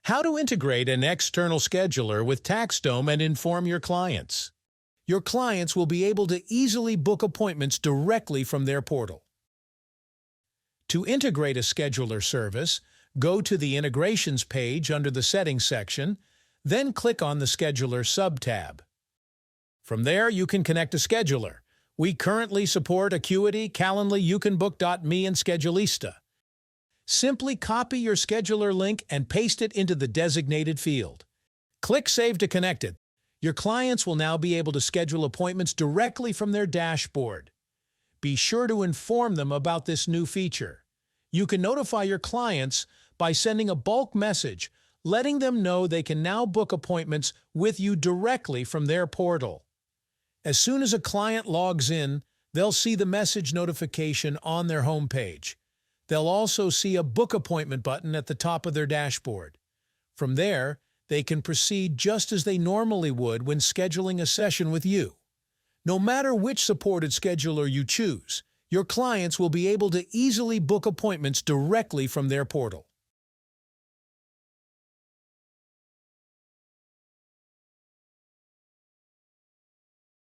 How to integrate an external scheduler with TaxDome and inform your clients. Your clients will be able to easily book appointments directly from their portal. To integrate a scheduler service, go to the Integrations page under the Settings section, then click on the Scheduler sub-tab. From there, you can connect a scheduler. We currently support Acuity, Calendly, YouCanBook.me, and Schedulista. Simply copy your scheduler link and paste it into the designated field. Click Save to connect it. Your clients will now be able to schedule appointments directly from their dashboard. Be sure to inform them about this new feature. You can notify your clients by sending a bulk message, letting them know they can now book appointments with you directly from their portal. As soon as a client logs in, they'll see the message notification on their homepage. They'll also see a Book Appointment button at the top of their dashboard. From there, they can proceed just as they normally would when scheduling a session with you. No matter which supported scheduler you choose, your clients will be able to easily book appointments directly from their portal.